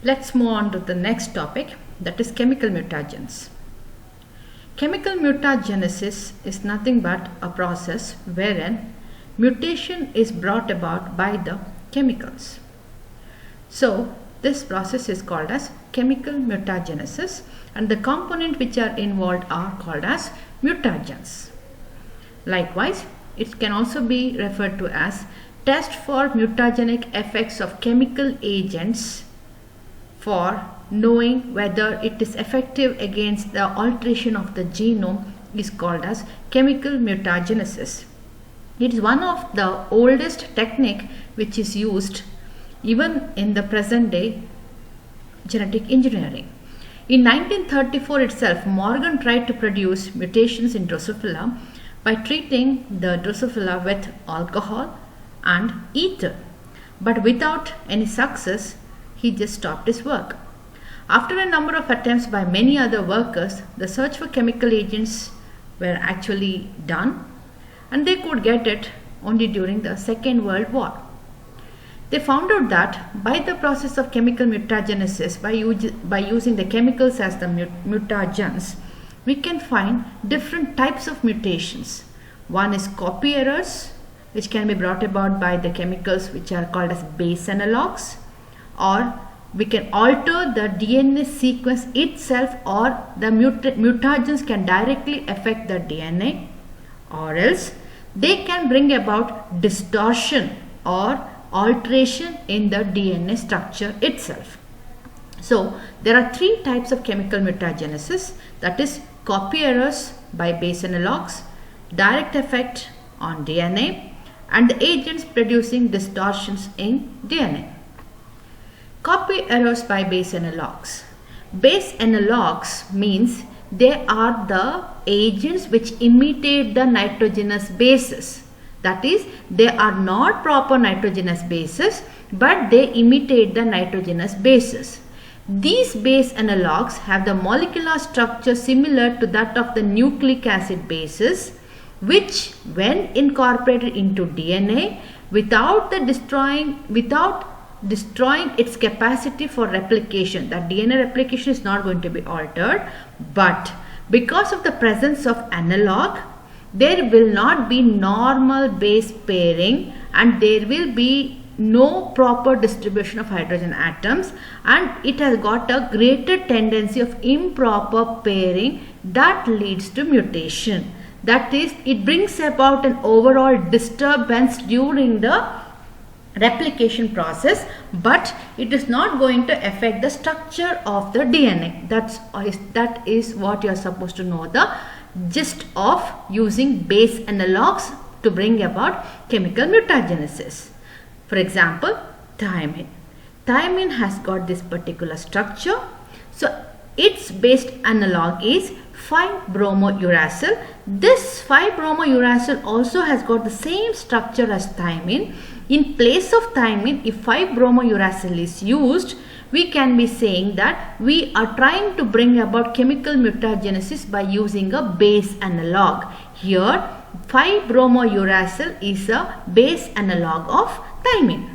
Let's move on to the next topic, that is chemical mutagens. Chemical mutagenesis is nothing but a process wherein mutation is brought about by the chemicals. So this process is called as chemical mutagenesis, and the components which are involved are called as mutagens. Likewise, it can also be referred to as test for mutagenic effects of chemical agents for knowing whether it is effective against the alteration of the genome is called as chemical mutagenesis. It is one of the oldest technique which is used even in the present day genetic engineering. In 1934 itself, Morgan tried to produce mutations in Drosophila by treating the Drosophila with alcohol and ether, but without any success, he just stopped his work. After a number of attempts by many other workers, the search for chemical agents were actually done, and they could get it only during the Second World War. They found out that by the process of chemical mutagenesis, by using the chemicals as the mutagens, we can find different types of mutations. One is copy errors, which can be brought about by the chemicals which are called as base analogs, or we can alter the DNA sequence itself, or the mutagens can directly affect the DNA, or else they can bring about distortion or alteration in the DNA structure itself. So there are three types of chemical mutagenesis, that is copy errors by base analogs, direct effect on DNA, and the agents producing distortions in DNA. Copy errors by base analogs. Base analogs means they are the agents which imitate the nitrogenous bases. That is, they are not proper nitrogenous bases, but they imitate the nitrogenous bases. These base analogs have the molecular structure similar to that of the nucleic acid bases, which when incorporated into DNA without destroying its capacity for replication, that DNA replication is not going to be altered, but because of the presence of analog, there will not be normal base pairing, and there will be no proper distribution of hydrogen atoms, and it has got a greater tendency of improper pairing that leads to mutation. That is, it brings about an overall disturbance during the replication process, but it is not going to affect the structure of the DNA. That is what you are supposed to know, the gist of using base analogs to bring about chemical mutagenesis. For example, thymine. Thymine has got this particular structure. So its base analog is 5-bromouracil. This 5-bromouracil also has got the same structure as thymine. In place of thymine, if 5-bromouracil is used, we can be saying that we are trying to bring about chemical mutagenesis by using a base analog. Here 5-bromouracil is a base analog of thymine.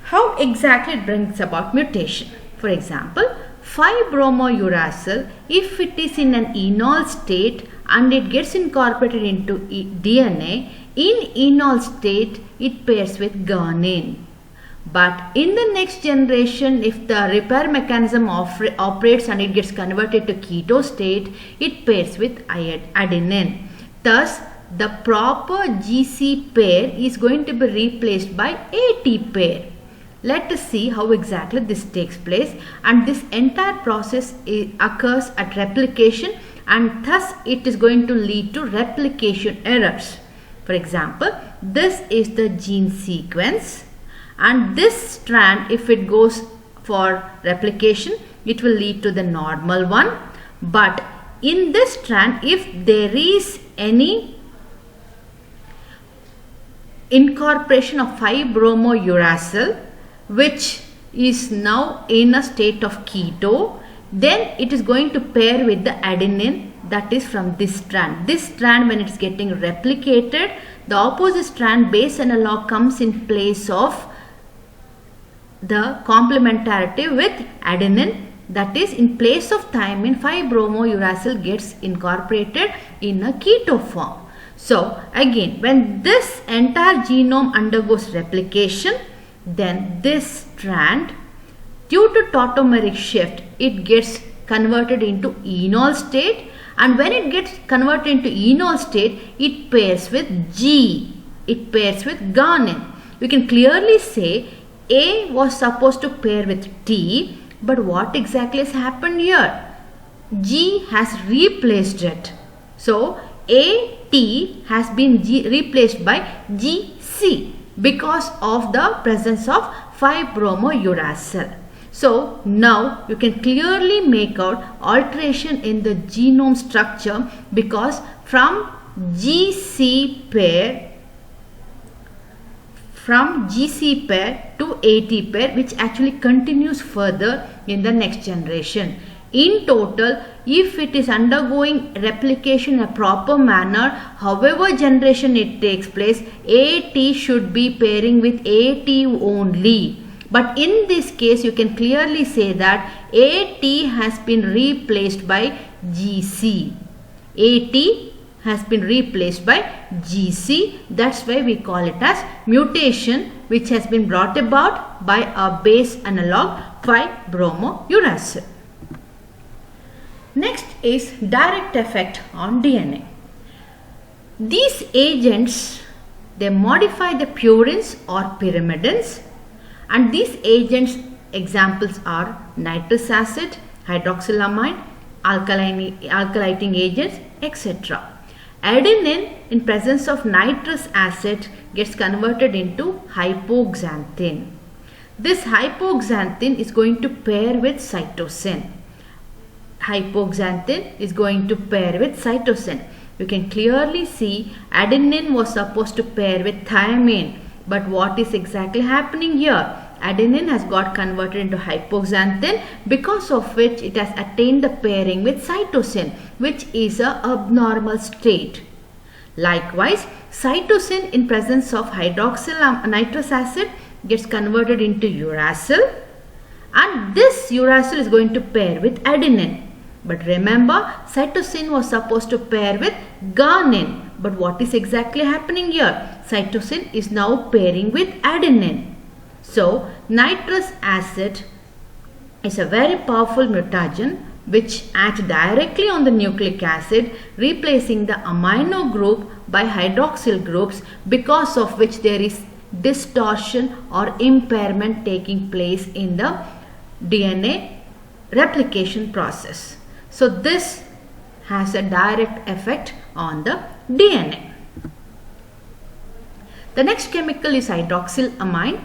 How exactly it brings about mutation? For example, 5-bromouracil, if it is in an enol state and it gets incorporated into DNA, in enol state it pairs with guanine. But in the next generation, if the repair mechanism operates and it gets converted to keto state, it pairs with adenine. Thus, the proper GC pair is going to be replaced by AT pair. Let us see how exactly this takes place, and this entire process occurs at replication, and thus it is going to lead to replication errors. For example, this is the gene sequence, and this strand, if it goes for replication, it will lead to the normal one. But in this strand, if there is any incorporation of 5-bromouracil, which is now in a state of keto, then it is going to pair with the adenine, that is from this strand. This strand, when it is getting replicated, the opposite strand base analog comes in place of the complementarity with adenine, that is in place of thymine 5-bromouracil gets incorporated in a keto form. So again, when this entire genome undergoes replication, then this strand, due to tautomeric shift, it gets converted into enol state, and when it gets converted into enol state, it pairs with G, it pairs with guanine. We can clearly say A was supposed to pair with T, but what exactly has happened here? G has replaced it. So AT has been replaced by GC because of the presence of 5-bromouracil. So now you can clearly make out alteration in the genome structure, because from GC pair to AT pair, which actually continues further in the next generation. In total, if it is undergoing replication in a proper manner, however generation it takes place, AT should be pairing with AT only. But in this case, you can clearly say that AT has been replaced by GC. AT has been replaced by GC. That's why we call it as mutation, which has been brought about by a base analog 5-bromouracil. Next is direct effect on DNA. These agents, they modify the purines or pyrimidines, and these agents examples are nitrous acid, hydroxylamine, alkylating agents, etc. Adenine in presence of nitrous acid gets converted into hypoxanthine. This hypoxanthine is going to pair with cytosine. Hypoxanthine is going to pair with cytosine. You can clearly see adenine was supposed to pair with thymine, but what is exactly happening here? Adenine has got converted into hypoxanthine, because of which it has attained the pairing with cytosine, which is a abnormal state. Likewise, cytosine in presence of hydroxyl nitrous acid gets converted into uracil, and this uracil is going to pair with adenine. But remember, cytosine was supposed to pair with guanine. But what is exactly happening here? Cytosine is now pairing with adenine. So, nitrous acid is a very powerful mutagen which acts directly on the nucleic acid, replacing the amino group by hydroxyl groups, because of which there is distortion or impairment taking place in the DNA replication process. So this has a direct effect on the DNA. The next chemical is hydroxylamine.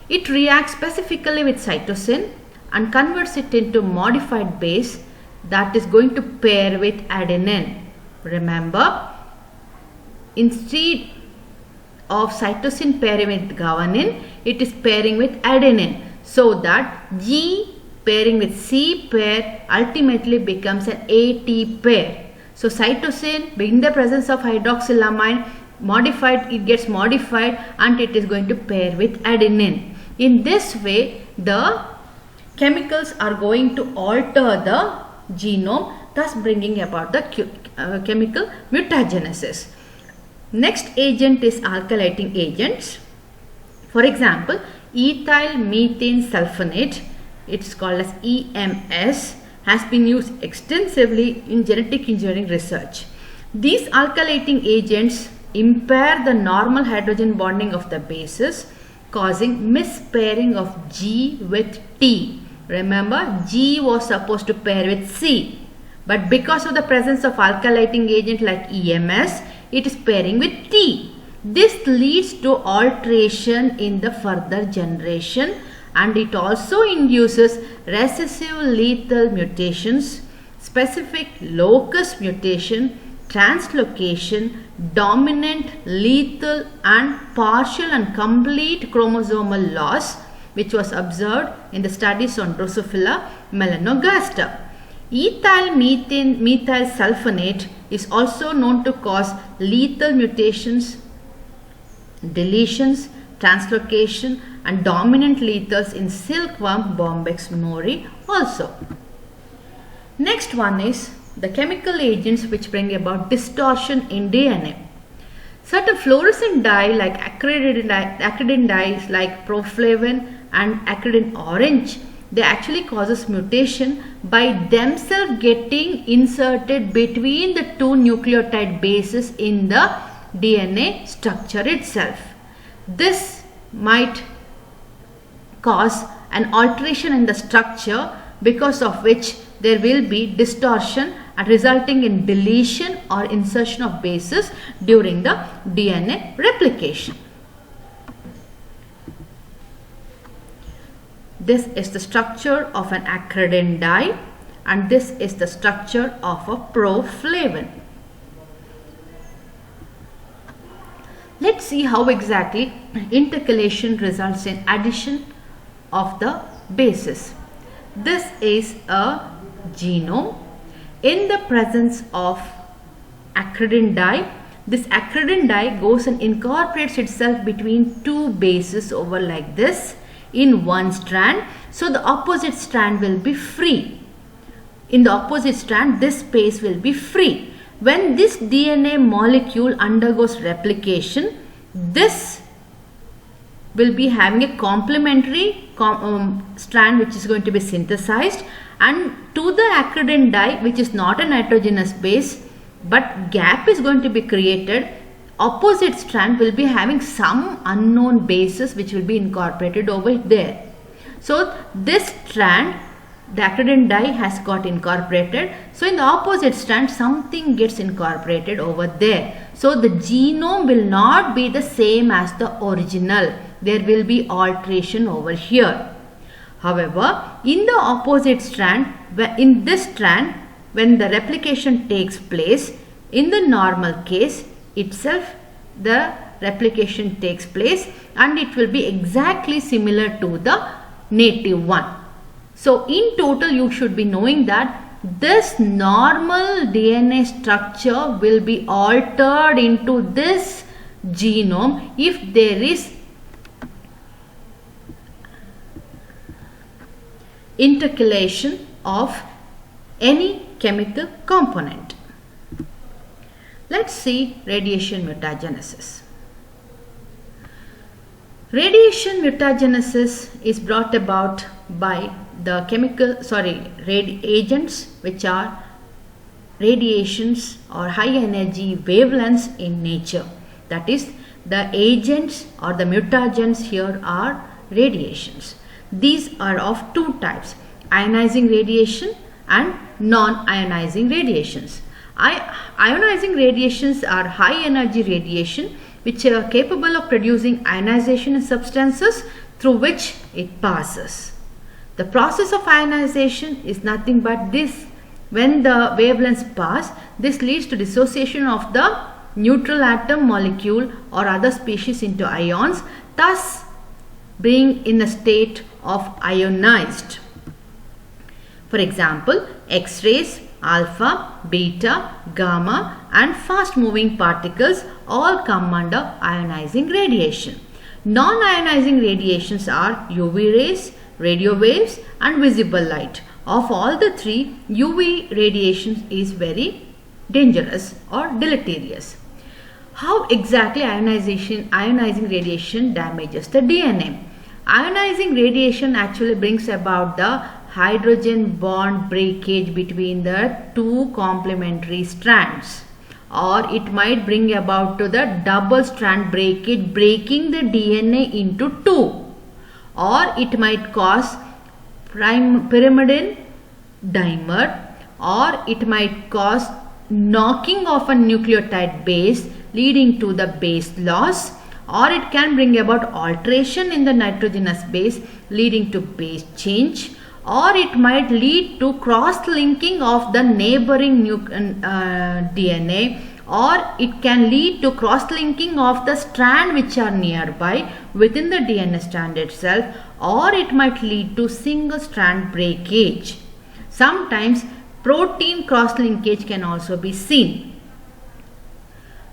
It reacts specifically with cytosine and converts it into modified base that is going to pair with adenine. Remember, instead of cytosine pairing with guanine, it is pairing with adenine, so that G pairing with C pair ultimately becomes an AT pair. So cytosine, in the presence of hydroxylamine, it gets modified and it is going to pair with adenine. In this way, the chemicals are going to alter the genome, thus bringing about the chemical mutagenesis. Next agent is alkylating agents. For example, ethyl methane sulfonate, it's called as EMS, has been used extensively in genetic engineering research. These alkylating agents impair the normal hydrogen bonding of the bases, causing mispairing of G with T. Remember, G was supposed to pair with C, but because of the presence of alkylating agent like EMS, it is pairing with T. This leads to alteration in the further generation, and it also induces recessive lethal mutations, specific locus mutation, translocation, dominant, lethal and partial and complete chromosomal loss, which was observed in the studies on Drosophila melanogaster. Ethyl methyl sulfonate is also known to cause lethal mutations, deletions, translocation and dominant lethals in silkworm Bombyx mori also. Next one is the chemical agents which bring about distortion in DNA. Certain fluorescent dye like acridine dyes like proflavin and acridine orange, they actually causes mutation by themselves getting inserted between the two nucleotide bases in the DNA structure itself. This might cause an alteration in the structure, because of which there will be distortion and resulting in deletion or insertion of bases during the DNA replication. This is the structure of an acridine dye and this is the structure of a proflavin. Let's see how exactly intercalation results in addition of the bases. This is a genome. In the presence of acridine dye, this acridine dye goes and incorporates itself between two bases over like this in one strand. So the opposite strand will be free. In the opposite strand, this space will be free. When this DNA molecule undergoes replication, this will be having a complementary strand which is going to be synthesized, and to the acridine dye, which is not a nitrogenous base but gap is going to be created, opposite strand will be having some unknown bases which will be incorporated over there. So this strand, the acridine dye has got incorporated. So in the opposite strand, something gets incorporated over there. So the genome will not be the same as the original. There will be alteration over here. However, in the opposite strand, in this strand, when the replication takes place, in the normal case itself, the replication takes place and it will be exactly similar to the native one. So in total, you should be knowing that this normal DNA structure will be altered into this genome if there is intercalation of any chemical component. Let's see radiation mutagenesis. Radiation mutagenesis is brought about by the agents which are radiations or high energy wavelengths in nature. That is, the agents or the mutagens here are radiations. These are of two types: ionizing radiation and non-ionizing radiations. Ionizing radiations are high energy radiation which are capable of producing ionization in substances through which it passes. The process of ionization is nothing but this: when the wavelengths pass, this leads to dissociation of the neutral atom molecule or other species into ions, thus being in a state of ionized. For example, X-rays, alpha, beta, gamma and fast moving particles all come under ionizing radiation. Non-ionizing radiations are UV rays, radio waves and visible light. Of all the three, UV radiation is very dangerous or deleterious. How exactly ionizing radiation damages the DNA? Ionizing radiation actually brings about the hydrogen bond breakage between the two complementary strands, or it might bring about to the double strand breakage, breaking the DNA into two, or it might cause pyrimidine dimer, or it might cause knocking off a nucleotide base leading to the base loss, or it can bring about alteration in the nitrogenous base leading to base change, or it might lead to cross-linking of the neighboring DNA, or it can lead to cross-linking of the strand which are nearby within the DNA strand itself, or it might lead to single strand breakage. Sometimes protein cross-linkage can also be seen.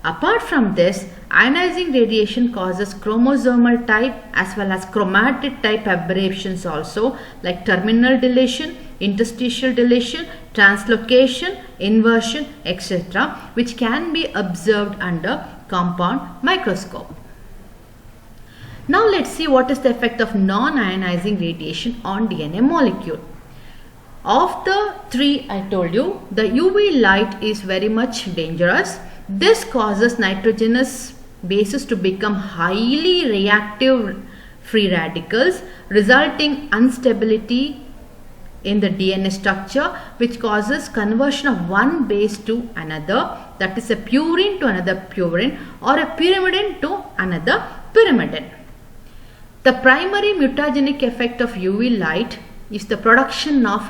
Apart from this, Ionizing radiation causes chromosomal type as well as chromatid type aberrations also, like terminal deletion, interstitial deletion, translocation, inversion, etc., which can be observed under compound microscope. Now let's see what is the effect of non-ionizing radiation on DNA molecule. Of the three I told you, the UV light is very much dangerous. This causes nitrogenous bases to become highly reactive free radicals, resulting instability in the DNA structure, which causes conversion of one base to another, that is a purine to another purine or a pyrimidine to another pyrimidine. The primary mutagenic effect of UV light is the production of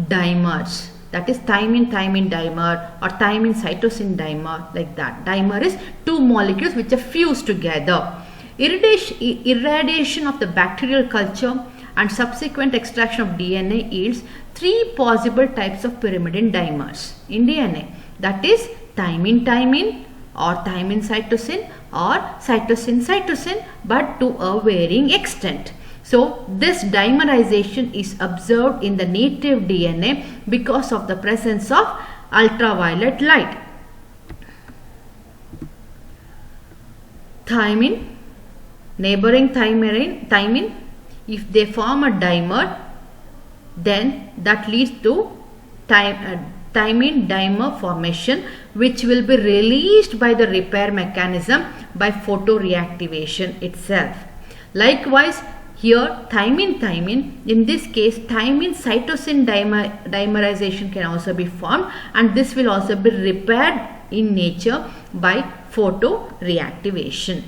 dimers, that is thymine dimer or thymine cytosine dimer, like that. Dimer is two molecules which are fused together. Irradiation of the bacterial culture and subsequent extraction of DNA yields three possible types of pyrimidine dimers in DNA, that is thymine or thymine cytosine or cytosine, but to a varying extent. So this dimerization is observed in the native DNA because of the presence of ultraviolet light. Thymine, neighboring thymine, if they form a dimer, then that leads to thymine dimer formation, which will be released by the repair mechanism by photoreactivation itself. Likewise, here thymine, in this case thymine cytosine dimerization can also be formed, and this will also be repaired in nature by photoreactivation.